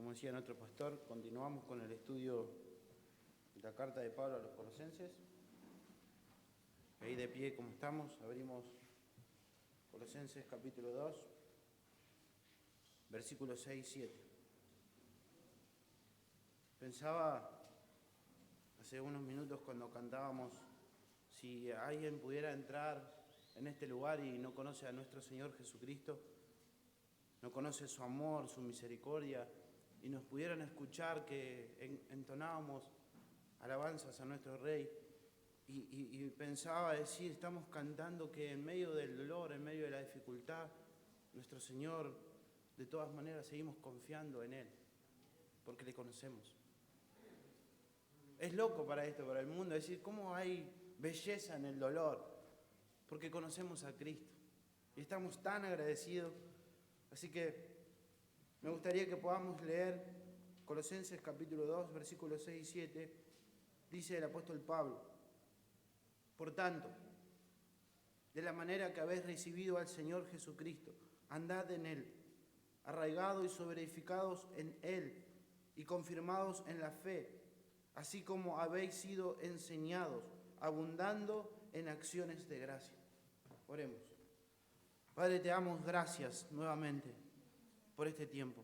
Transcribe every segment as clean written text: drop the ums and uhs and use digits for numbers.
Como decía nuestro pastor, continuamos con el estudio de la carta de Pablo a los Colosenses. Ahí de pie como estamos, abrimos Colosenses capítulo 2, versículos 6 y 7. Pensaba hace unos minutos cuando cantábamos, si alguien pudiera entrar en este lugar y no conoce a nuestro Señor Jesucristo, no conoce su amor, su misericordia, y nos pudieran escuchar que entonábamos alabanzas a nuestro Rey, y pensaba decir, estamos cantando que en medio del dolor, en medio de la dificultad, nuestro Señor, de todas maneras, seguimos confiando en Él, porque le conocemos. Es loco para el mundo, decir, ¿cómo hay belleza en el dolor? Porque conocemos a Cristo, y estamos tan agradecidos. Así que me gustaría que podamos leer Colosenses capítulo 2, versículos 6 y 7, dice el apóstol Pablo: Por tanto, de la manera que habéis recibido al Señor Jesucristo, andad en Él, arraigados y sobreedificados en Él, y confirmados en la fe, así como habéis sido enseñados, abundando en acciones de gracia. Oremos. Padre, te damos gracias nuevamente por este tiempo.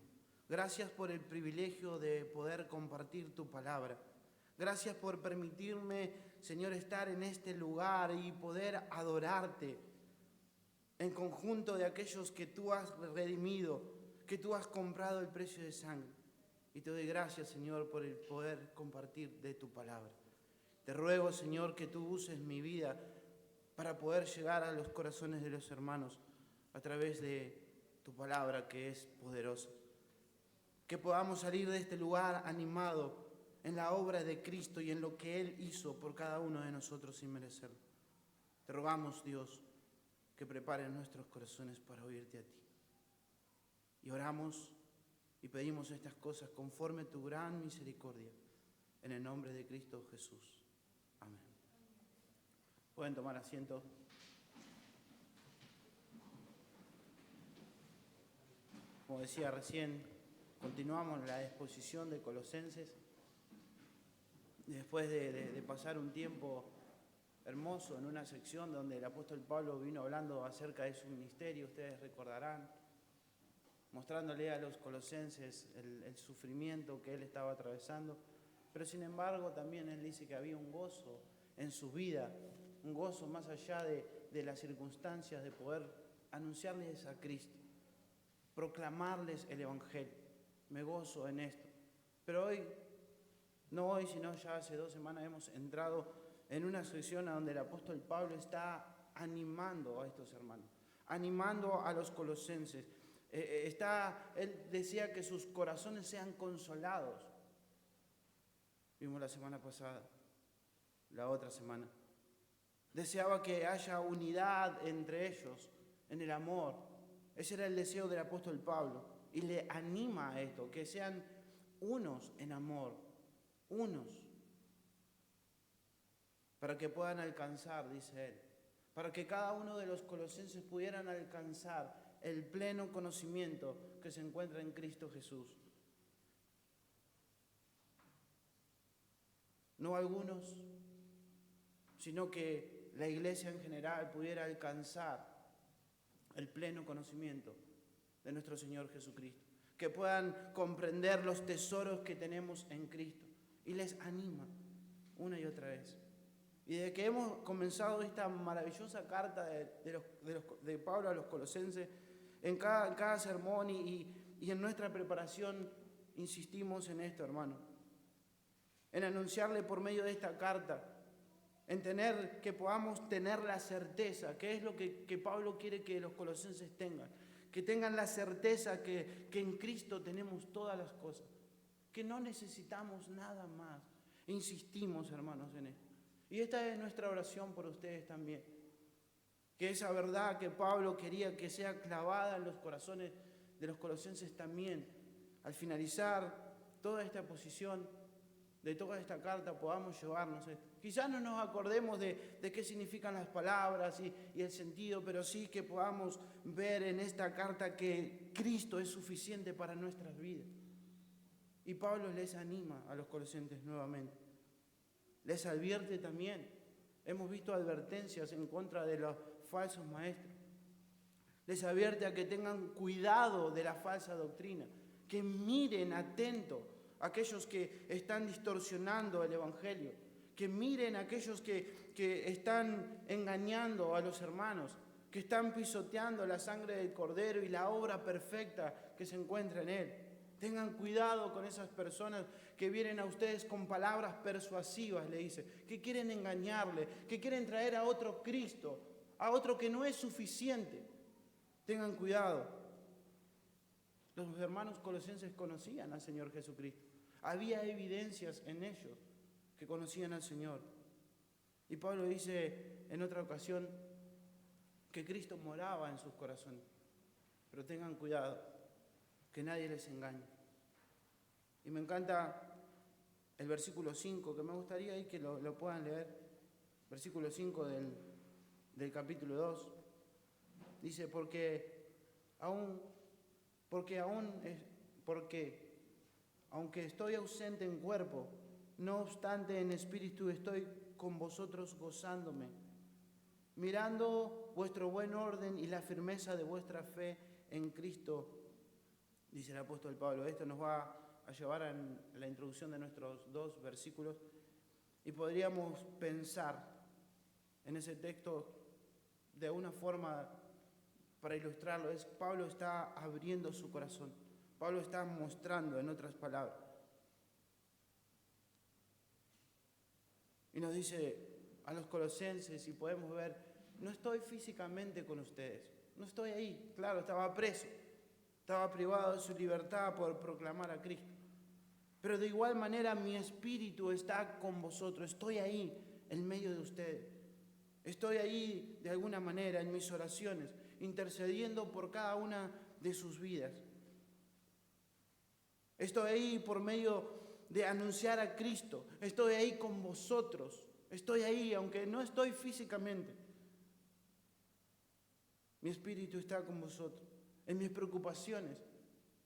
Gracias por el privilegio de poder compartir tu palabra. Gracias por permitirme, Señor, estar en este lugar y poder adorarte en conjunto de aquellos que tú has redimido, que tú has comprado el precio de sangre. Y te doy gracias, Señor, por el poder compartir de tu palabra. Te ruego, Señor, que tú uses mi vida para poder llegar a los corazones de los hermanos a través de tu palabra, que es poderosa. Que podamos salir de este lugar animado en la obra de Cristo y en lo que Él hizo por cada uno de nosotros sin merecerlo. Te rogamos, Dios, que prepares nuestros corazones para oírte a ti. Y oramos y pedimos estas cosas conforme a tu gran misericordia, en el nombre de Cristo Jesús. Amén. Pueden tomar asiento. Como decía recién, continuamos la exposición de Colosenses. Después de pasar un tiempo hermoso en una sección donde el apóstol Pablo vino hablando acerca de su ministerio, ustedes recordarán, mostrándole a los colosenses el sufrimiento que él estaba atravesando, pero sin embargo también él dice que había un gozo en su vida, un gozo más allá de las circunstancias, de poder anunciarles a Cristo, proclamarles el Evangelio. Me gozo en esto. Pero hoy, no hoy, sino ya hace 2 semanas hemos entrado en una sección donde el apóstol Pablo está animando a estos hermanos, animando a los colosenses. Él decía que sus corazones sean consolados. Vimos la semana pasada, la otra semana. Deseaba que haya unidad entre ellos en el amor. Ese era el deseo del apóstol Pablo. Y le anima a esto, que sean unos en amor, unos, para que puedan alcanzar, dice él, para que cada uno de los colosenses pudieran alcanzar el pleno conocimiento que se encuentra en Cristo Jesús. No algunos, sino que la iglesia en general pudiera alcanzar el pleno conocimiento de nuestro Señor Jesucristo, que puedan comprender los tesoros que tenemos en Cristo. Y les anima una y otra vez. Y desde que hemos comenzado esta maravillosa carta de Pablo a los colosenses, en cada sermón y en nuestra preparación insistimos en esto, hermano, en anunciarle por medio de esta carta, en tener que podamos tener la certeza, que es lo que Pablo quiere que los colosenses tengan, que tengan la certeza que en Cristo tenemos todas las cosas, que no necesitamos nada más. Insistimos, hermanos, en esto. Y esta es nuestra oración por ustedes también, que esa verdad que Pablo quería que sea clavada en los corazones de los colosenses también, al finalizar toda esta exposición de toda esta carta, podamos llevarnos esto. Quizás no nos acordemos de qué significan las palabras y el sentido, pero sí que podamos ver en esta carta que Cristo es suficiente para nuestras vidas. Y Pablo les anima a los colosenses nuevamente. Les advierte también. Hemos visto advertencias en contra de los falsos maestros. Les advierte a que tengan cuidado de la falsa doctrina, que miren atento a aquellos que están distorsionando el Evangelio, que miren a aquellos que están engañando a los hermanos, que están pisoteando la sangre del Cordero y la obra perfecta que se encuentra en Él. Tengan cuidado con esas personas que vienen a ustedes con palabras persuasivas, le dice, que quieren engañarle, que quieren traer a otro Cristo, a otro que no es suficiente. Tengan cuidado. Los hermanos colosenses conocían al Señor Jesucristo. Había evidencias en ellos que conocían al Señor. Y Pablo dice en otra ocasión que Cristo moraba en sus corazones. Pero tengan cuidado, que nadie les engañe. Y me encanta el versículo 5, que me gustaría ahí que lo puedan leer. Versículo 5 del capítulo 2. Dice, porque aunque estoy ausente en cuerpo, no obstante en espíritu estoy con vosotros gozándome, mirando vuestro buen orden y la firmeza de vuestra fe en Cristo, dice el apóstol Pablo. Esto nos va a llevar a la introducción de nuestros 2 versículos y podríamos pensar en ese texto de una forma. Para ilustrarlo, Pablo está abriendo su corazón. Pablo está mostrando, en otras palabras. Y nos dice a los colosenses, y podemos ver, no estoy físicamente con ustedes. No estoy ahí. Claro, estaba preso. Estaba privado de su libertad por proclamar a Cristo. Pero de igual manera mi espíritu está con vosotros. Estoy ahí, en medio de ustedes. Estoy ahí, de alguna manera, en mis oraciones, intercediendo por cada una de sus vidas. Estoy ahí por medio de anunciar a Cristo. Estoy ahí con vosotros. Estoy ahí, aunque no estoy físicamente. Mi espíritu está con vosotros. En mis preocupaciones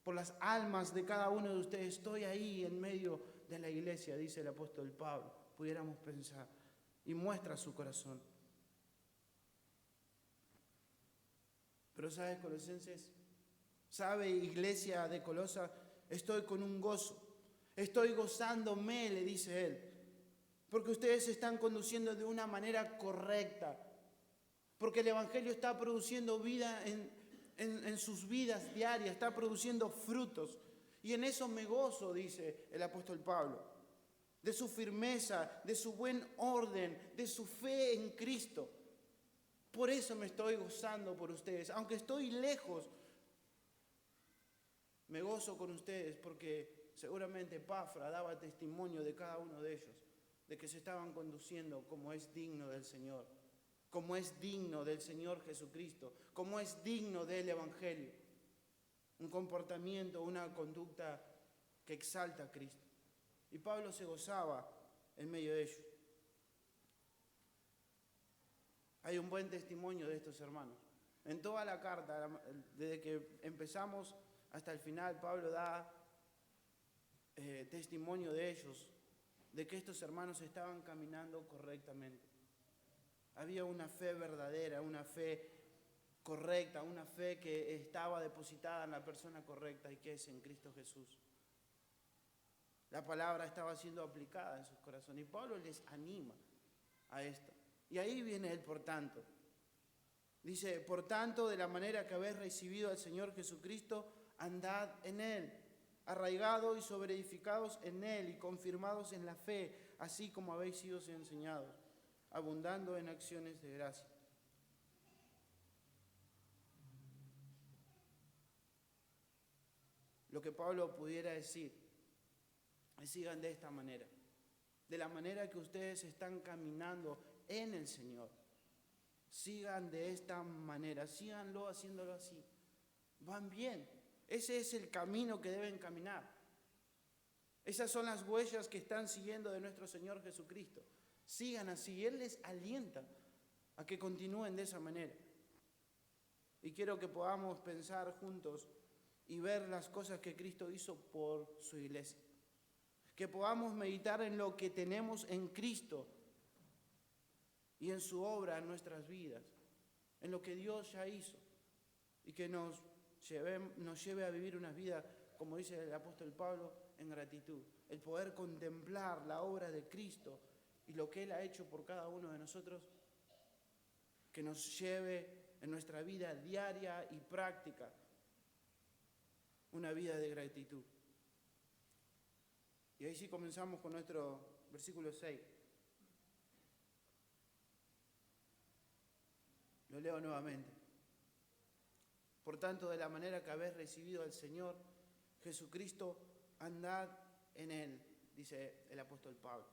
por las almas de cada uno de ustedes, estoy ahí en medio de la iglesia, dice el apóstol Pablo. Pudiéramos pensar. Y muestra su corazón. Pero ¿sabes, colosenses? ¿Sabe, iglesia de Colosa? Estoy con un gozo. Estoy gozándome, le dice él. Porque ustedes se están conduciendo de una manera correcta. Porque el Evangelio está produciendo vida en sus vidas diarias. Está produciendo frutos. Y en eso me gozo, dice el apóstol Pablo. De su firmeza, de su buen orden, de su fe en Cristo. Por eso me estoy gozando por ustedes. Aunque estoy lejos, me gozo con ustedes porque seguramente Epafra daba testimonio de cada uno de ellos, de que se estaban conduciendo como es digno del Señor, como es digno del Señor Jesucristo, como es digno del Evangelio. Un comportamiento, una conducta que exalta a Cristo. Y Pablo se gozaba en medio de ellos. Hay un buen testimonio de estos hermanos. En toda la carta, desde que empezamos hasta el final, Pablo da testimonio de ellos, de que estos hermanos estaban caminando correctamente. Había una fe verdadera, una fe correcta, una fe que estaba depositada en la persona correcta y que es en Cristo Jesús. La palabra estaba siendo aplicada en sus corazones y Pablo les anima a esto. Y ahí viene el por tanto. Dice, por tanto, de la manera que habéis recibido al Señor Jesucristo, andad en Él, arraigados y sobreedificados en Él y confirmados en la fe, así como habéis sido enseñados, abundando en acciones de gracia. Lo que Pablo pudiera decir es: sigan de esta manera, de la manera que ustedes están caminando en el Señor. Sigan de esta manera, síganlo haciéndolo así. Van bien. Ese es el camino que deben caminar. Esas son las huellas que están siguiendo de nuestro Señor Jesucristo. Sigan así. Él les alienta a que continúen de esa manera. Y quiero que podamos pensar juntos y ver las cosas que Cristo hizo por su iglesia. que podamos meditar en lo que tenemos en Cristo y en su obra en nuestras vidas, en lo que Dios ya hizo, y que nos lleve a vivir una vida, como dice el apóstol Pablo, en gratitud. El poder contemplar la obra de Cristo y lo que Él ha hecho por cada uno de nosotros, que nos lleve en nuestra vida diaria y práctica una vida de gratitud. Y ahí sí comenzamos con nuestro versículo 6. Lo leo nuevamente. Por tanto, de la manera que habéis recibido al Señor Jesucristo, andad en Él, dice el apóstol Pablo.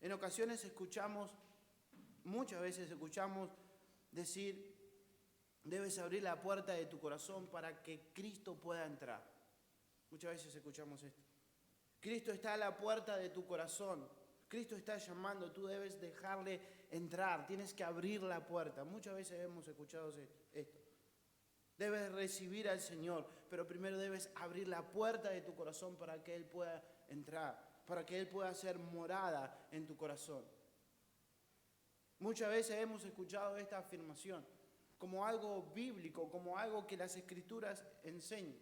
En ocasiones muchas veces escuchamos decir, debes abrir la puerta de tu corazón para que Cristo pueda entrar. Muchas veces escuchamos esto. Cristo está a la puerta de tu corazón. Cristo está llamando, tú debes dejarle entrar, tienes que abrir la puerta. Muchas veces hemos escuchado esto. Debes recibir al Señor, pero primero debes abrir la puerta de tu corazón para que Él pueda entrar, para que Él pueda hacer morada en tu corazón. Muchas veces hemos escuchado esta afirmación como algo bíblico, como algo que las Escrituras enseñan.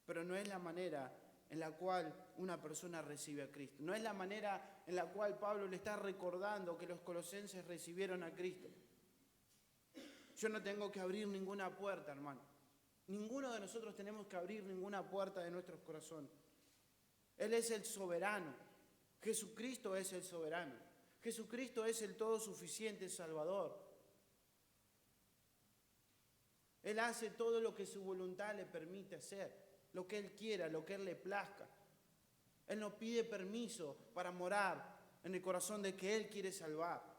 Pero no es la manera en la cual una persona recibe a Cristo. No es la manera en la cual Pablo le está recordando que los colosenses recibieron a Cristo. Yo no tengo que abrir ninguna puerta, hermano. Ninguno de nosotros tenemos que abrir ninguna puerta de nuestros corazones. Él es el soberano. Jesucristo es el soberano. Jesucristo es el todo suficiente Salvador. Él hace todo lo que su voluntad le permite hacer, lo que Él quiera, lo que Él le plazca. Él no pide permiso para morar en el corazón de que Él quiere salvar.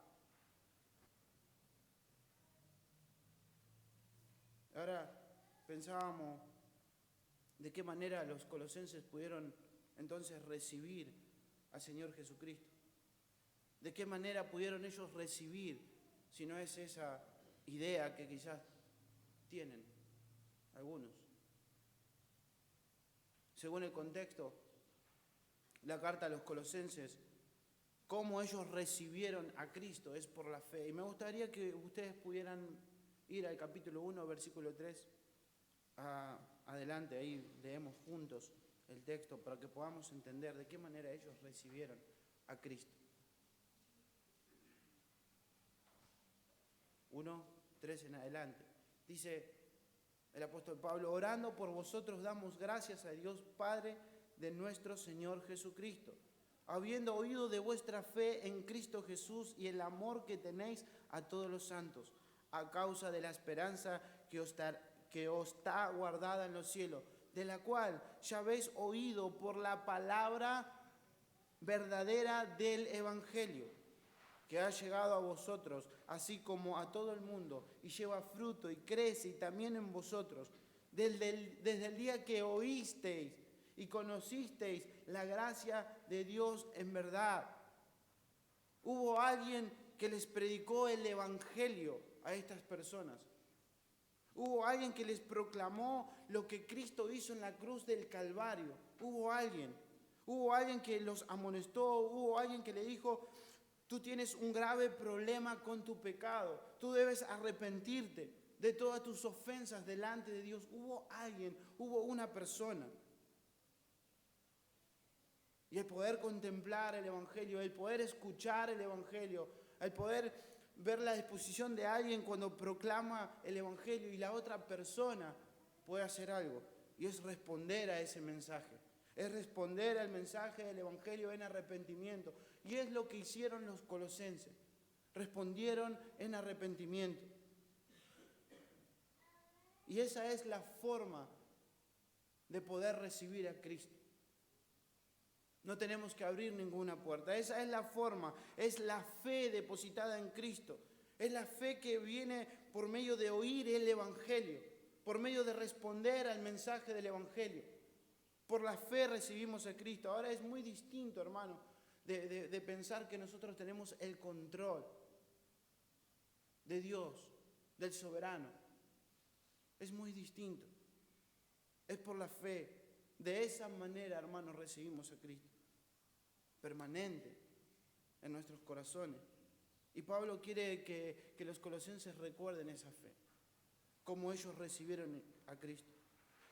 Ahora pensábamos de qué manera los colosenses pudieron entonces recibir al Señor Jesucristo. De qué manera pudieron ellos recibir, si no es esa idea que quizás tienen algunos. Según el contexto, la carta a los colosenses, cómo ellos recibieron a Cristo es por la fe. Y me gustaría que ustedes pudieran ir al capítulo 1, versículo 3, adelante, ahí leemos juntos el texto para que podamos entender de qué manera ellos recibieron a Cristo. 1, 3 en adelante. Dice el apóstol Pablo, orando por vosotros damos gracias a Dios Padre de nuestro Señor Jesucristo, habiendo oído de vuestra fe en Cristo Jesús y el amor que tenéis a todos los santos, a causa de la esperanza que os está guardada en los cielos, de la cual ya habéis oído por la palabra verdadera del Evangelio, que ha llegado a vosotros, así como a todo el mundo, y lleva fruto y crece y también en vosotros, desde el día que oísteis y conocisteis la gracia de Dios en verdad. Hubo alguien que les predicó el Evangelio a estas personas. Hubo alguien que les proclamó lo que Cristo hizo en la cruz del Calvario. Hubo alguien que los amonestó, hubo alguien que le dijo, tú tienes un grave problema con tu pecado, tú debes arrepentirte de todas tus ofensas delante de Dios. Hubo una persona. Y el poder contemplar el Evangelio, el poder escuchar el Evangelio, el poder ver la disposición de alguien cuando proclama el Evangelio y la otra persona puede hacer algo, y es responder a ese mensaje, es responder al mensaje del Evangelio en arrepentimiento, y es lo que hicieron los colosenses, respondieron en arrepentimiento. Y esa es la forma de poder recibir a Cristo. No tenemos que abrir ninguna puerta. Esa es la forma, es la fe depositada en Cristo. Es la fe que viene por medio de oír el Evangelio, por medio de responder al mensaje del Evangelio. Por la fe recibimos a Cristo. Ahora es muy distinto, hermano, de pensar que nosotros tenemos el control de Dios, del soberano. Es muy distinto. Es por la fe De esa manera, hermanos, recibimos a Cristo, permanente en nuestros corazones. Y Pablo quiere que los colosenses recuerden esa fe, cómo ellos recibieron a Cristo.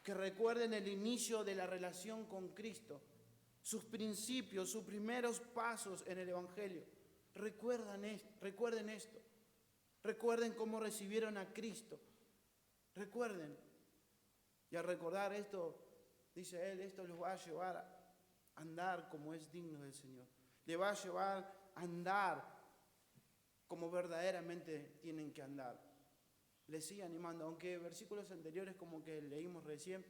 Que recuerden el inicio de la relación con Cristo, sus principios, sus primeros pasos en el Evangelio. Recuerden esto. Recuerden cómo recibieron a Cristo. Recuerden. Y al recordar esto, dice él, esto los va a llevar a andar como es digno del Señor. Le va a llevar a andar como verdaderamente tienen que andar. Les sigue animando, aunque versículos anteriores como que leímos recién,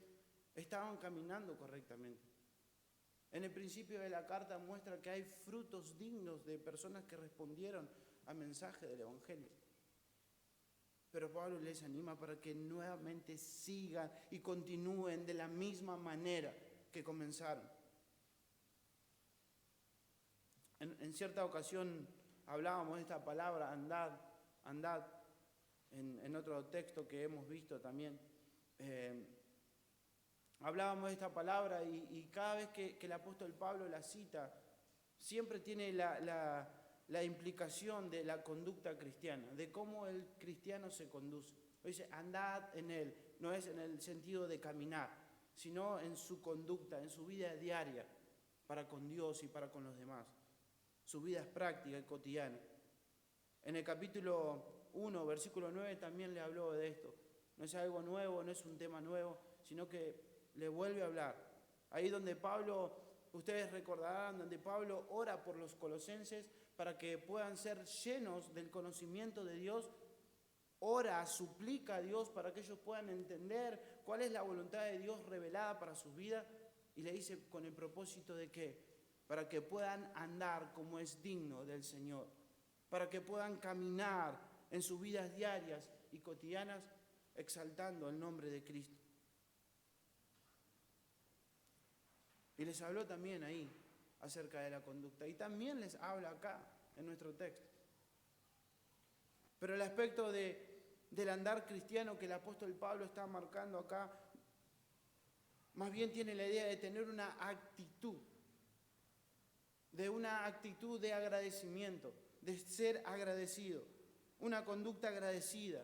estaban caminando correctamente. En el principio de la carta muestra que hay frutos dignos de personas que respondieron al mensaje del Evangelio. Pero Pablo les anima para que nuevamente sigan y continúen de la misma manera que comenzaron. En cierta ocasión hablábamos de esta palabra, andad, en otro texto que hemos visto también. Hablábamos de esta palabra y cada vez que el apóstol Pablo la cita, siempre tiene la implicación de la conducta cristiana, de cómo el cristiano se conduce. Dice, andad en él, no es en el sentido de caminar, sino en su conducta, en su vida diaria, para con Dios y para con los demás. Su vida es práctica y cotidiana. En el capítulo 1, versículo 9, también le habló de esto. No es algo nuevo, no es un tema nuevo, sino que le vuelve a hablar. Ahí donde Pablo, ustedes recordarán, donde Pablo ora por los colosenses para que puedan ser llenos del conocimiento de Dios, ora, suplica a Dios para que ellos puedan entender cuál es la voluntad de Dios revelada para sus vidas, y le dice con el propósito de que para que puedan andar como es digno del Señor, para que puedan caminar en sus vidas diarias y cotidianas exaltando el nombre de Cristo. Y les habló también ahí acerca de la conducta, y también les habla acá en nuestro texto. Pero el aspecto del andar cristiano que el apóstol Pablo está marcando acá, más bien tiene la idea de tener una actitud de agradecimiento, de ser agradecido, una conducta agradecida.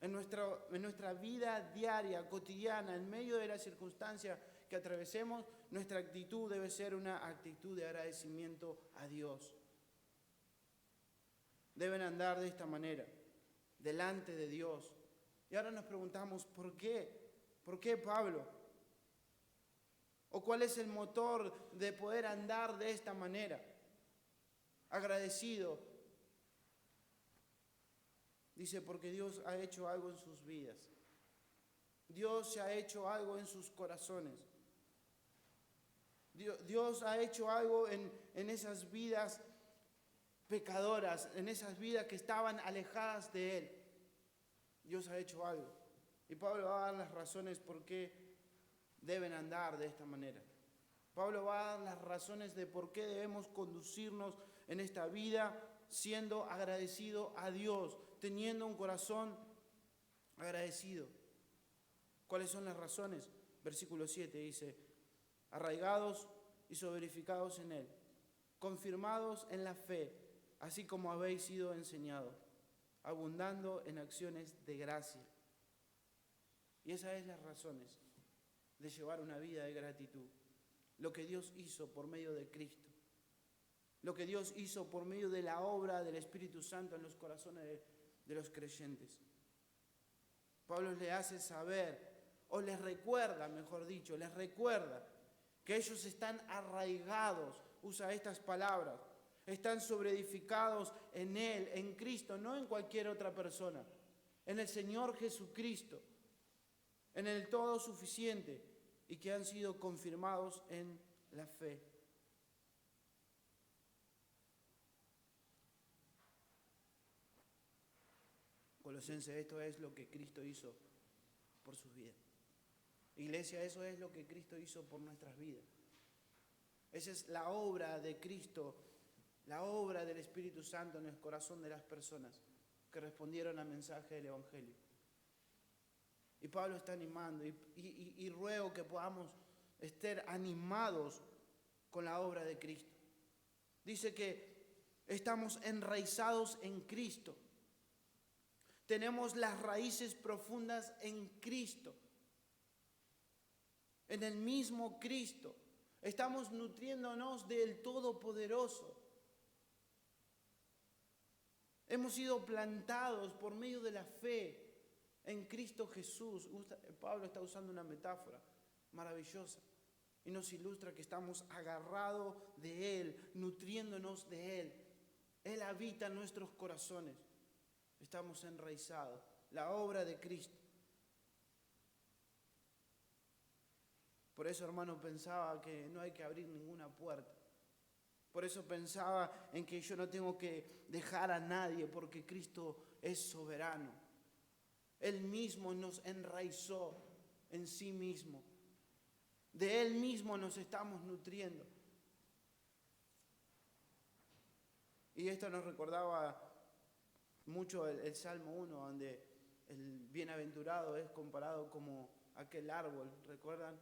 En nuestra vida diaria, cotidiana, en medio de las circunstancias que atravesemos, nuestra actitud debe ser una actitud de agradecimiento a Dios. Deben andar de esta manera, delante de Dios. Y ahora nos preguntamos, ¿por qué? ¿Por qué Pablo? ¿O cuál es el motor de poder andar de esta manera? Agradecido. Dice, porque Dios ha hecho algo en sus vidas. Dios ha hecho algo en sus corazones. Dios ha hecho algo en esas vidas pecadoras, en esas vidas que estaban alejadas de Él. Dios ha hecho algo. Y Pablo va a dar las razones por qué deben andar de esta manera. Pablo va a dar las razones de por qué debemos conducirnos en esta vida siendo agradecido a Dios, teniendo un corazón agradecido. ¿Cuáles son las razones? Versículo 7 dice, arraigados y sobreedificados en Él, confirmados en la fe, así como habéis sido enseñados, abundando en acciones de gracia. Y esas son las razones de llevar una vida de gratitud. Lo que Dios hizo por medio de Cristo. Lo que Dios hizo por medio de la obra del Espíritu Santo en los corazones de los creyentes. Pablo les hace saber, o les recuerda, mejor dicho, les recuerda que ellos están arraigados, usa estas palabras, están sobreedificados en Él, en Cristo, no en cualquier otra persona, en el Señor Jesucristo, en el todo suficiente, y que han sido confirmados en la fe. Colosenses, esto es lo que Cristo hizo por sus vidas. Iglesia, eso es lo que Cristo hizo por nuestras vidas. Esa es la obra de Cristo, la obra del Espíritu Santo en el corazón de las personas que respondieron al mensaje del Evangelio. Y Pablo está animando y ruego que podamos estar animados con la obra de Cristo. Dice que estamos enraizados en Cristo. Tenemos las raíces profundas en Cristo. En el mismo Cristo. Estamos nutriéndonos del Todopoderoso. Hemos sido plantados por medio de la fe en Cristo Jesús. Pablo está usando una metáfora maravillosa y nos ilustra que estamos agarrados de Él, nutriéndonos de Él. Él habita en nuestros corazones. Estamos enraizados. La obra de Cristo. Por eso, hermano, pensaba que no hay que abrir ninguna puerta. Por eso pensaba en que yo no tengo que dejar a nadie porque Cristo es soberano. Él mismo nos enraizó en sí mismo. De Él mismo nos estamos nutriendo. Y esto nos recordaba mucho el Salmo 1, donde el bienaventurado es comparado como aquel árbol. ¿Recuerdan?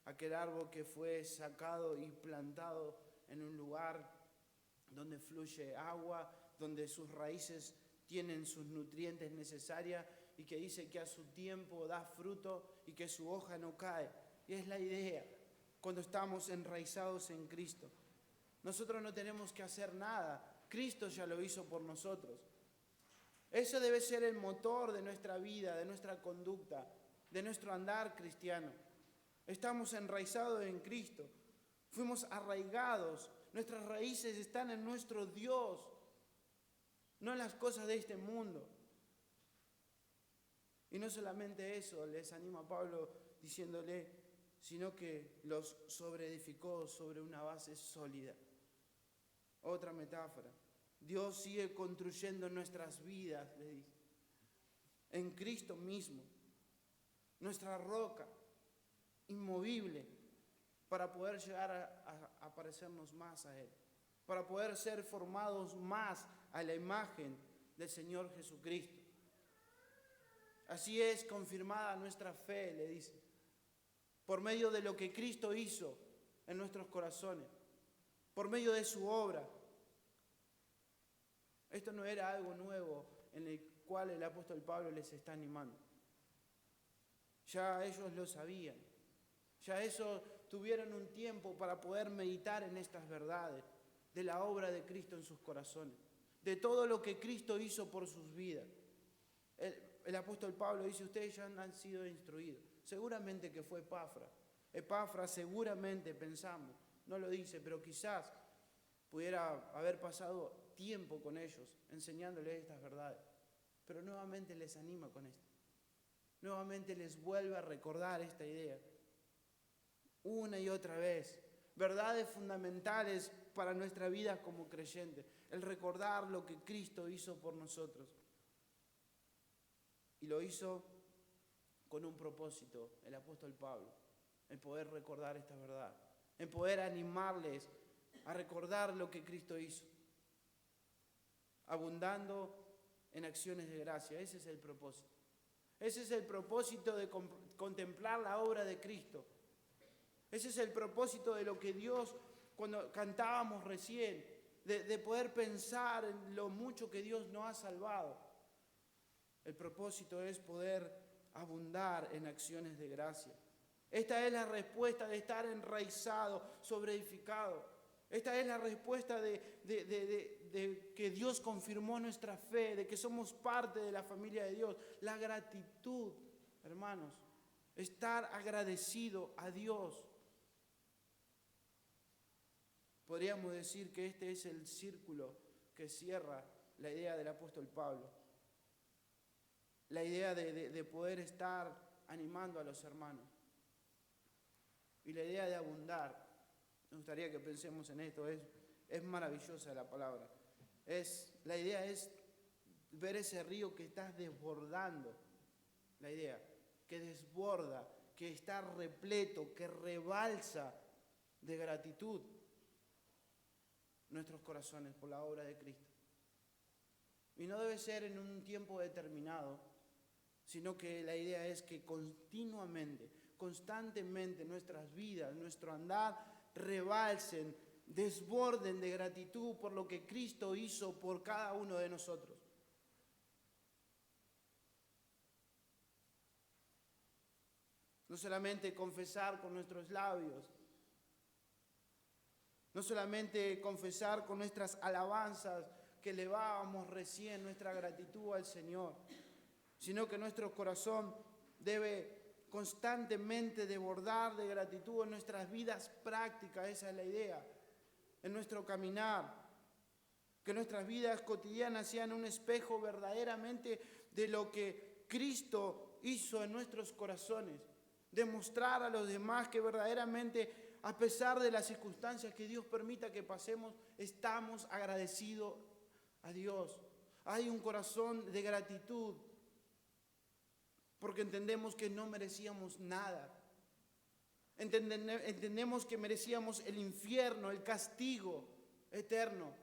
Aquel árbol que fue sacado y plantado en un lugar donde fluye agua, donde sus raíces tienen sus nutrientes necesarios y que dice que a su tiempo da fruto y que su hoja no cae. Y es la idea cuando estamos enraizados en Cristo. Nosotros no tenemos que hacer nada. Cristo ya lo hizo por nosotros. Eso debe ser el motor de nuestra vida, de nuestra conducta, de nuestro andar cristiano. Estamos enraizados en Cristo. Fuimos arraigados. Nuestras raíces están en nuestro Dios, no en las cosas de este mundo. Y no solamente eso, les anima a Pablo diciéndole, sino que los sobreedificó sobre una base sólida. Otra metáfora. Dios sigue construyendo nuestras vidas, le dice, en Cristo mismo, nuestra roca inmovible, para poder llegar a parecernos más a Él, para poder ser formados más a la imagen del Señor Jesucristo. Así es confirmada nuestra fe, le dice, por medio de lo que Cristo hizo en nuestros corazones, por medio de su obra. Esto no era algo nuevo en el cual el apóstol Pablo les está animando. Ya ellos lo sabían. Ya eso tuvieron un tiempo para poder meditar en estas verdades de la obra de Cristo en sus corazones, de todo lo que Cristo hizo por sus vidas. El apóstol Pablo dice, ustedes ya han sido instruidos. Seguramente que fue Epafras. Epafras seguramente pensamos, no lo dice, pero quizás pudiera haber pasado tiempo con ellos enseñándoles estas verdades. Pero nuevamente les anima con esto. Nuevamente les vuelve a recordar esta idea. Una y otra vez, verdades fundamentales para nuestra vida como creyentes, el recordar lo que Cristo hizo por nosotros. Y lo hizo con un propósito, el apóstol Pablo, en poder recordar esta verdad, en poder animarles a recordar lo que Cristo hizo, abundando en acciones de gracia. Ese es el propósito. Ese es el propósito de contemplar la obra de Cristo. Ese es el propósito de lo que Dios, cuando cantábamos recién, de poder pensar en lo mucho que Dios nos ha salvado. El propósito es poder abundar en acciones de gracia. Esta es la respuesta de estar enraizado, sobreedificado. Esta es la respuesta de que Dios confirmó nuestra fe, de que somos parte de la familia de Dios. La gratitud, hermanos, estar agradecido a Dios. Podríamos decir que este es el círculo que cierra la idea del apóstol Pablo. La idea de poder estar animando a los hermanos. Y la idea de abundar. Me gustaría que pensemos en esto. Es maravillosa la palabra. La idea es ver ese río que está desbordando. La idea que desborda, que está repleto, que rebalsa de gratitud nuestros corazones por la obra de Cristo. Y no debe ser en un tiempo determinado, sino que la idea es que continuamente, constantemente nuestras vidas, nuestro andar, rebalsen, desborden de gratitud por lo que Cristo hizo por cada uno de nosotros. No solamente confesar con nuestros labios, no solamente confesar con nuestras alabanzas que elevábamos recién nuestra gratitud al Señor, sino que nuestro corazón debe constantemente desbordar de gratitud en nuestras vidas prácticas, esa es la idea, en nuestro caminar, que nuestras vidas cotidianas sean un espejo verdaderamente de lo que Cristo hizo en nuestros corazones, demostrar a los demás que verdaderamente, a pesar de las circunstancias que Dios permita que pasemos, estamos agradecidos a Dios. Hay un corazón de gratitud, porque entendemos que no merecíamos nada. Entendemos que merecíamos el infierno, el castigo eterno,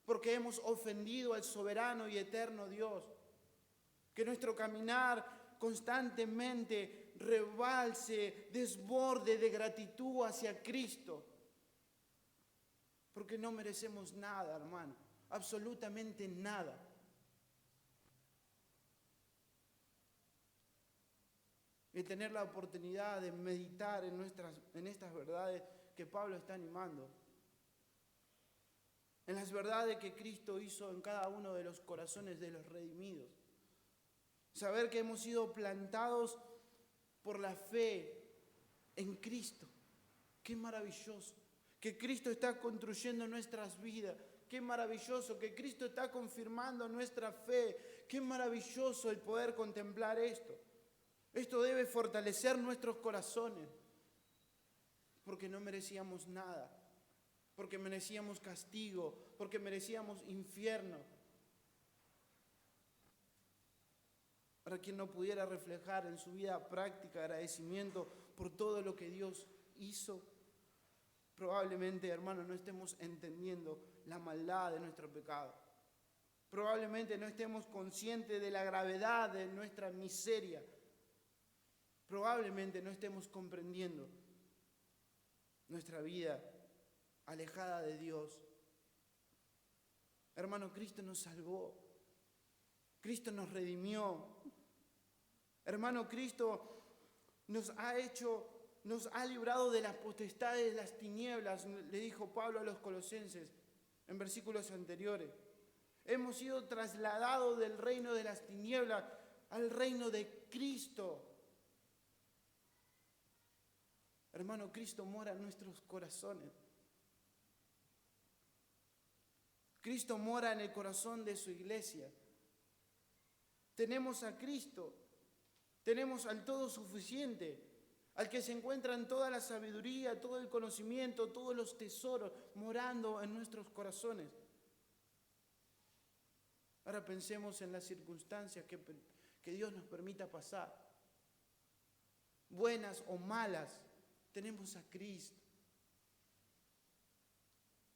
porque hemos ofendido al soberano y eterno Dios. Que nuestro caminar constantemente rebalse, desborde de gratitud hacia Cristo, porque no merecemos nada, hermano, absolutamente nada. Y tener la oportunidad de meditar en estas verdades que Pablo está animando. En las verdades que Cristo hizo en cada uno de los corazones de los redimidos. Saber que hemos sido plantados por la fe en Cristo. Qué maravilloso. Que Cristo está construyendo nuestras vidas. Qué maravilloso que Cristo está confirmando nuestra fe. Qué maravilloso el poder contemplar esto. Esto debe fortalecer nuestros corazones, porque no merecíamos nada, porque merecíamos castigo, porque merecíamos infierno. Para quien no pudiera reflejar en su vida práctica agradecimiento por todo lo que Dios hizo, probablemente, hermano, no estemos entendiendo la maldad de nuestro pecado. Probablemente no estemos conscientes de la gravedad de nuestra miseria. Probablemente no estemos comprendiendo nuestra vida alejada de Dios. Hermano, Cristo nos salvó. Cristo nos redimió. Hermano, Cristo nos ha librado de las potestades de las tinieblas, le dijo Pablo a los colosenses en versículos anteriores. Hemos sido trasladados del reino de las tinieblas al reino de Cristo. Hermano, Cristo mora en nuestros corazones. Cristo mora en el corazón de su iglesia. Tenemos a Cristo. Tenemos al todo suficiente, al que se encuentra en toda la sabiduría, todo el conocimiento, todos los tesoros, morando en nuestros corazones. Ahora pensemos en las circunstancias que Dios nos permita pasar. Buenas o malas. Tenemos a Cristo.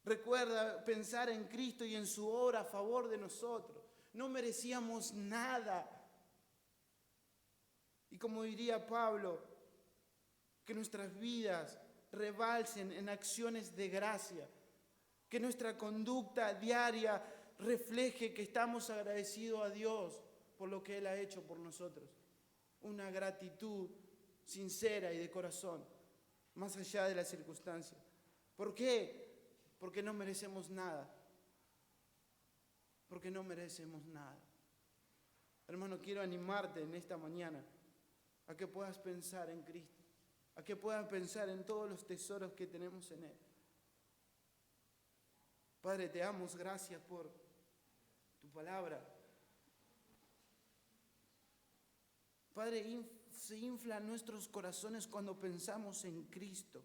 Recuerda pensar en Cristo y en su obra a favor de nosotros. No merecíamos nada. Y como diría Pablo, que nuestras vidas rebalsen en acciones de gracia. Que nuestra conducta diaria refleje que estamos agradecidos a Dios por lo que Él ha hecho por nosotros. Una gratitud sincera y de corazón, más allá de las circunstancias. ¿Por qué? Porque no merecemos nada. Porque no merecemos nada. Hermano, quiero animarte en esta mañana a que puedas pensar en Cristo, a que puedas pensar en todos los tesoros que tenemos en Él. Padre, te damos gracias por tu palabra. Padre, se inflan nuestros corazones cuando pensamos en Cristo.